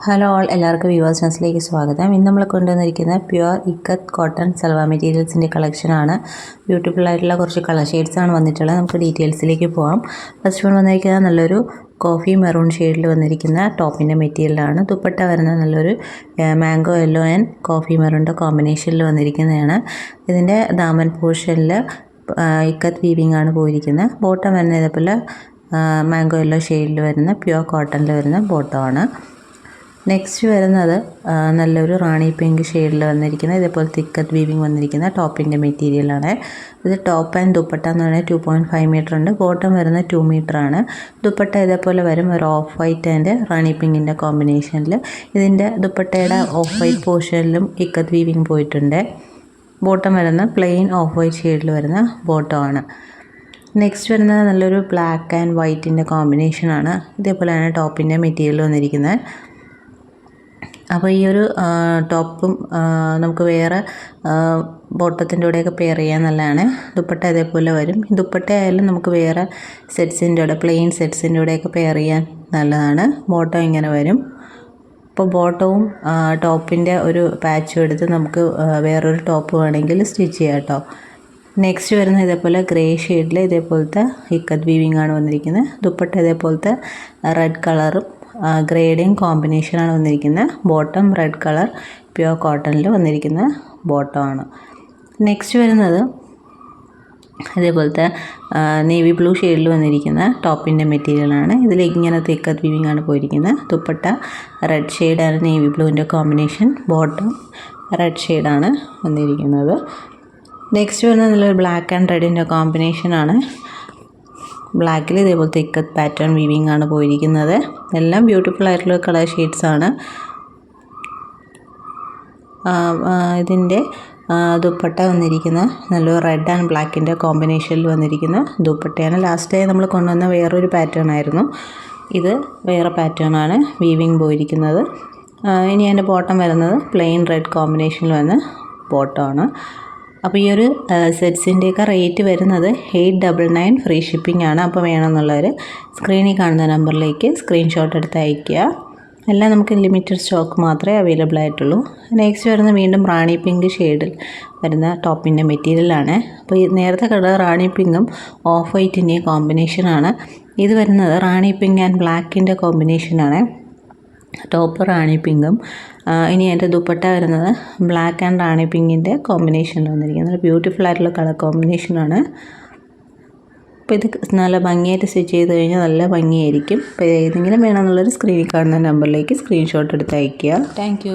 Hello all, എല്ലാവർക്കും viewers ന്യൂസിലേക്ക് സ്വാഗതം. ഇന്ന് നമ്മൾ കൊണ്ടുവന്നിരിക്കുന്ന പ്യുവർ ഇക്കത്ത് കോട്ടൺ സൽവാർ മെറ്റീരിയൽസിൻ്റെ കളക്ഷനാണ്. ബ്യൂട്ടിഫുൾ ആയിട്ടുള്ള കുറച്ച് കളർ ഷെയ്ഡ്സാണ് വന്നിട്ടുള്ളത്. നമുക്ക് ഡീറ്റെയിൽസിലേക്ക് പോകാം. ഫസ്റ്റ് വൺ വന്നിരിക്കുന്നത് നല്ലൊരു കോഫി മെറൂൺ ഷെയ്ഡിൽ വന്നിരിക്കുന്ന ടോപ്പിൻ്റെ മെറ്റീരിയലാണ്. ദുപ്പട്ട വരുന്നത് നല്ലൊരു മാംഗോ യെല്ലോ ആൻഡ് കോഫി മെറൂണിൻ്റെ കോമ്പിനേഷനിൽ വന്നിരിക്കുന്നതാണ്. ഇതിൻ്റെ ദാമൻ പോർഷനിൽ ഇക്കത്ത് വീവിംഗ് ആണ് പോയിരിക്കുന്നത്. ബോട്ടം വരുന്നത് ഇതേപോലെ മാംഗോ യെല്ലോ ഷെയ്ഡിൽ വരുന്ന പ്യുവർ കോട്ടണിൽ വരുന്ന ബോട്ടമാണ്. നെക്സ്റ്റ് വരുന്നത് നല്ലൊരു റാണി പിങ്ക് ഷെയ്ഡിൽ വന്നിരിക്കുന്ന ഇതേപോലത്തെ ഇക്കത്ത് വീവിങ് വന്നിരിക്കുന്ന ടോപ്പിൻ്റെ മെറ്റീരിയലാണ്. ഇത് ടോപ്പ് ആൻഡ് ദുപ്പട്ട എന്ന് പറഞ്ഞാൽ 2.5 മീറ്റർ ഉണ്ട്. ബോട്ടം വരുന്നത് 2 മീറ്റർ ആണ്. ദുപ്പട്ട ഇതേപോലെ വരും, ഒരു ഓഫ് വൈറ്റ് ആൻഡ് റാണി പിങ്കിൻ്റെ കോമ്പിനേഷനിൽ. ഇതിൻ്റെ ദുപ്പട്ടയുടെ ഓഫ് വൈറ്റ് പോർഷനിലും ഇക്കത്ത് വീവിങ് പോയിട്ടുണ്ട്. ബോട്ടം വരുന്ന പ്ലെയിൻ ഓഫ് വൈറ്റ് ഷെയ്ഡിൽ വരുന്ന ബോട്ടമാണ്. നെക്സ്റ്റ് വരുന്നത് നല്ലൊരു ബ്ലാക്ക് ആൻഡ് വൈറ്റിൻ്റെ കോമ്പിനേഷനാണ്. ഇതേപോലെയാണ് ടോപ്പിൻ്റെ മെറ്റീരിയൽ വന്നിരിക്കുന്നത്. അപ്പോൾ ഈ ഒരു ടോപ്പും നമുക്ക് വേറെ ബോട്ടത്തിൻ്റെ കൂടെയൊക്കെ പെയർ ചെയ്യാൻ നല്ലതാണ്. ദുപ്പട്ട ഇതേപോലെ വരും. ദുപ്പട്ട ആയാലും നമുക്ക് വേറെ സെറ്റ്സിൻ്റെ കൂടെ, പ്ലെയിൻ സെറ്റ്സിൻ്റെ കൂടെയൊക്കെ പെയർ ചെയ്യാൻ നല്ലതാണ്. ബോട്ടം ഇങ്ങനെ വരും. അപ്പോൾ ബോട്ടവും ടോപ്പിൻ്റെ ഒരു പാച്ചും എടുത്ത് നമുക്ക് വേറൊരു ടോപ്പ് വേണമെങ്കിൽ സ്റ്റിച്ച് ചെയ്യാം കേട്ടോ. നെക്സ്റ്റ് വരുന്നത് ഇതേപോലെ ഗ്രേ ഷെയ്ഡിൽ ഇതേപോലത്തെ ഇക്കത്ത് വീവിംഗ് ആണ് വന്നിരിക്കുന്നത്. ദുപ്പട്ട ഇതേപോലത്തെ റെഡ് കളറും ഗ്രേഡിയും കോമ്പിനേഷനാണ് വന്നിരിക്കുന്നത്. ബോട്ടം റെഡ് കളർ പ്യുവർ കോട്ടണിൽ വന്നിരിക്കുന്ന ബോട്ടമാണ്. നെക്സ്റ്റ് വരുന്നത് ഇതേപോലത്തെ നേവി ബ്ലൂ ഷെയ്ഡിൽ വന്നിരിക്കുന്ന ടോപ്പിൻ്റെ മെറ്റീരിയലാണ്. ഇതിലേക്ക് ഇങ്ങനത്തെ ഇക്കത്ത് വീവിംഗ് ആണ് പോയിരിക്കുന്നത്. ദുപ്പട്ട റെഡ് ഷെയ്ഡാണ് നേവി ബ്ലൂവിൻ്റെ കോമ്പിനേഷൻ. ബോട്ടം റെഡ് ഷെയ്ഡാണ് വന്നിരിക്കുന്നത്. നെക്സ്റ്റ് വരുന്നത് നല്ലൊരു ബ്ലാക്ക് ആൻഡ് റെഡിൻ്റെ കോമ്പിനേഷനാണ്. ബ്ലാക്കിൽ ഇതേപോലത്തെ ഇക്കത്ത് പാറ്റേൺ വീവിംഗ് ആണ് പോയിരിക്കുന്നത്. എല്ലാം ബ്യൂട്ടിഫുൾ ആയിട്ടുള്ള കളർ ഷെയ്ഡ്സാണ്. ഇതിൻ്റെ ദുപ്പട്ട വന്നിരിക്കുന്ന നല്ലൊരു റെഡ് ആൻഡ് ബ്ലാക്കിൻ്റെ കോമ്പിനേഷനിൽ വന്നിരിക്കുന്ന ദുപ്പട്ടയാണ്. ലാസ്റ്റ് നമ്മൾ കൊണ്ടുവന്ന വേറൊരു പാറ്റേൺ ആയിരുന്നു. ഇത് വേറെ പാറ്റേൺ ആണ് വീവിംഗ് പോയിരിക്കുന്നത്. ഇനി അതിൻ്റെ ബോട്ടം വരുന്നത് പ്ലെയിൻ റെഡ് കോമ്പിനേഷനിൽ വന്ന ബോട്ടമാണ്. അപ്പോൾ ഈ ഒരു സെറ്റ്സിൻ്റെയൊക്കെ റേറ്റ് വരുന്നത് 899 ഫ്രീ ഷിപ്പിംഗ് ആണ്. അപ്പോൾ വേണമെന്നുള്ളവർ സ്ക്രീനിൽ കാണുന്ന നമ്പറിലേക്ക് സ്ക്രീൻഷോട്ട് എടുത്ത് അയയ്ക്കുക. എല്ലാം നമുക്ക് ലിമിറ്റഡ് സ്റ്റോക്ക് മാത്രമേ അവൈലബിൾ ആയിട്ടുള്ളൂ. നെക്സ്റ്റ് വരുന്നത് വീണ്ടും റാണി പിങ്ക് ഷെയ്ഡിൽ വരുന്ന ടോപ്പിൻ്റെ മെറ്റീരിയലാണ്. അപ്പോൾ ഈ നേരത്തെ കളർ റാണി പിങ്കും ഓഫ് വൈറ്റിൻ്റെയും കോമ്പിനേഷനാണ്. ഇത് വരുന്നത് റാണി പിങ്ക് ആൻഡ് ബ്ലാക്കിൻ്റെ കോമ്പിനേഷനാണ്. ടോപ്പ് റാണി പിങ്കും ഇനി അതിൻ്റെ ദുപ്പട്ട വരുന്നത് ബ്ലാക്ക് ആൻഡ് റാണി പിങ്കിൻ്റെ കോമ്പിനേഷനിൽ വന്നിരിക്കുന്നത്. ബ്യൂട്ടിഫുൾ ആയിട്ടുള്ള കളർ കോമ്പിനേഷനാണ്. അപ്പോൾ ഇത് നല്ല ഭംഗിയായിട്ട് സ്റ്റിച്ച് ചെയ്ത് കഴിഞ്ഞാൽ നല്ല ഭംഗിയായിരിക്കും. അപ്പോൾ ഏതെങ്കിലും വേണമെന്നുള്ളൊരു സ്ക്രീനിൽ കാണുന്ന നമ്പറിലേക്ക് സ്ക്രീൻഷോട്ട് എടുത്ത് അയയ്ക്കുക. താങ്ക്